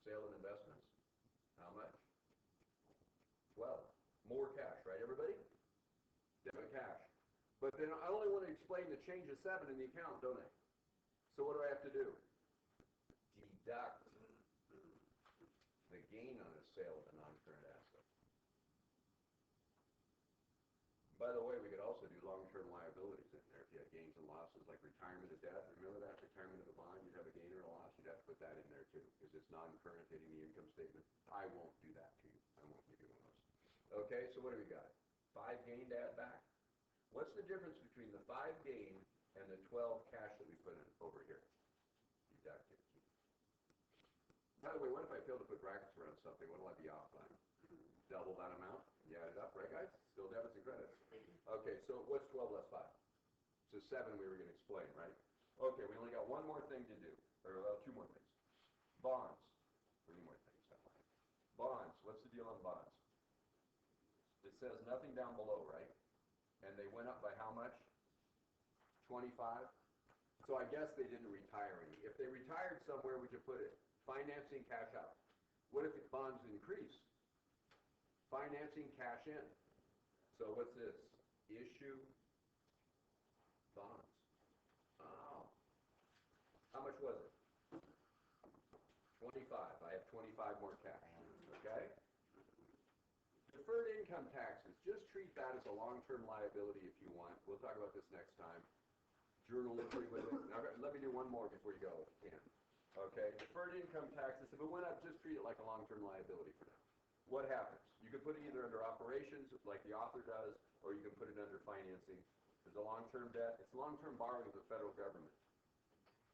Sale and investments. How much? 12. More cash, right, everybody? Debit cash. But then I only want to explain the change of 7 in the account, don't I? So what do I have to do? Deduct the gain on the sale of the non-current asset. By the way, we could also do long-term liabilities in there. If you had gains and losses like retirement of debt, remember that? Retirement of a bond, you'd have a gain or a loss. You'd have to put that in there too because it's non-current hitting the income statement. I won't do that to you. I won't give you one of those. Okay, so what do we got? 5 gain to add back. What's the difference between the 5 gain and the 12 cash that we put in over here. Deduct 15. By the way, what if I fail to put brackets around something? What will I be off by? Double that amount? You add it up, right guys? Still debits and credits. Okay, so what's 12 less 5? So 7 we were going to explain, right? Okay, we only got one more thing to do, or two more things. Bonds. 3 more things. Bonds. What's the deal on bonds? It says nothing down below, right? And they went up by how much? 25? So I guess they didn't retire any. If they retired somewhere, we could put it financing cash out. What if bonds increase? Financing cash in. So what's this? Issue bonds. Oh. How much was it? 25. I have 25 more cash. Okay? Deferred income taxes. Just treat that as a long-term liability if you want. We'll talk about this next time. Journal entry with it. Now, let me do one more before you go, if you can. Okay? Deferred income taxes. If it went up, just treat it like a long-term liability for now. What happens? You can put it either under operations, like the author does, or you can put it under financing. There's a long-term debt. It's long-term borrowing of the federal government.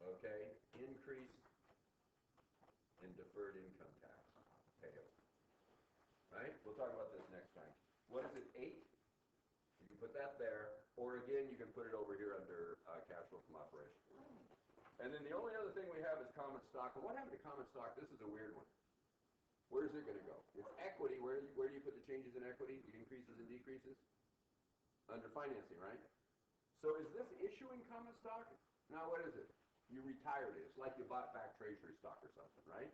Okay? Increase in deferred income tax payout. Right? We'll talk about this next time. What is it? 8? You can put that there, or again, you can put it over here under cash flow from operations. And then the only other thing we have is common stock. And what happened to common stock? This is a weird one. Where is it going to go? It's equity. Where do you put the changes in equity? The increases and decreases? Under financing, right? So is this issuing common stock? Now, what is it? You retired it. It's like you bought back treasury stock or something, right?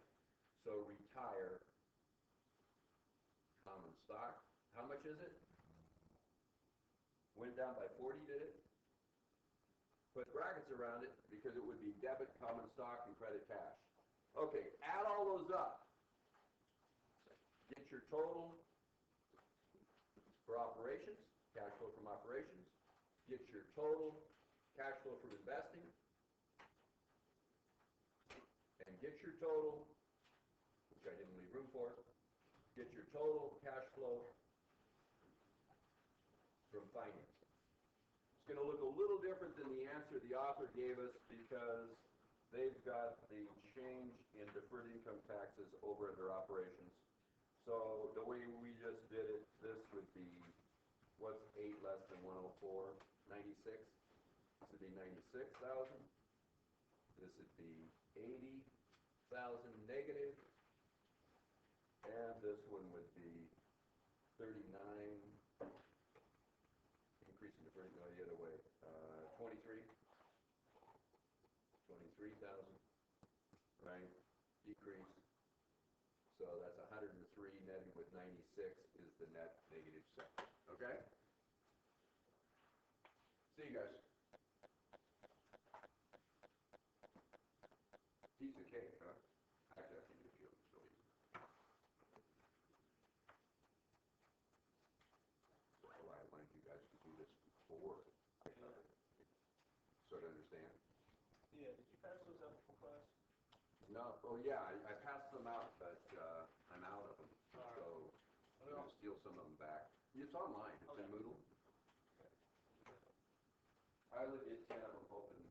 So retire common stock. How much is it? Went down by 40, did it? Put brackets around it because it would be debit common stock and credit cash. Okay, add all those up. Get your total for operations, cash flow from operations. Get your total cash flow from investing. And get your total, which I didn't leave room for, get your total cash flow from financing. It's going to look a little different than the answer the author gave us because they've got the change in deferred income taxes over under operations. So the way we just did it, this would be, what's 8 less than 104? 96. This would be 96,000. This would be 80,000 negative. And this one would be 39. Increase in deferred, no, the other way. 23. 23,000. Right? Decrease. So that's 103 netted with 96 is the net negative 7. Okay? See you guys. Piece of cake, huh? Actually, I can do it. It's really easy. That's why I wanted you guys to do this before I started. Sort of understand? Yeah, did you pass those out for class? No. Oh, yeah, I passed them out, but I'm out of them. All right. So I'm going to steal some of them back. It's online. It's in Moodle. I look at 10 of them hoping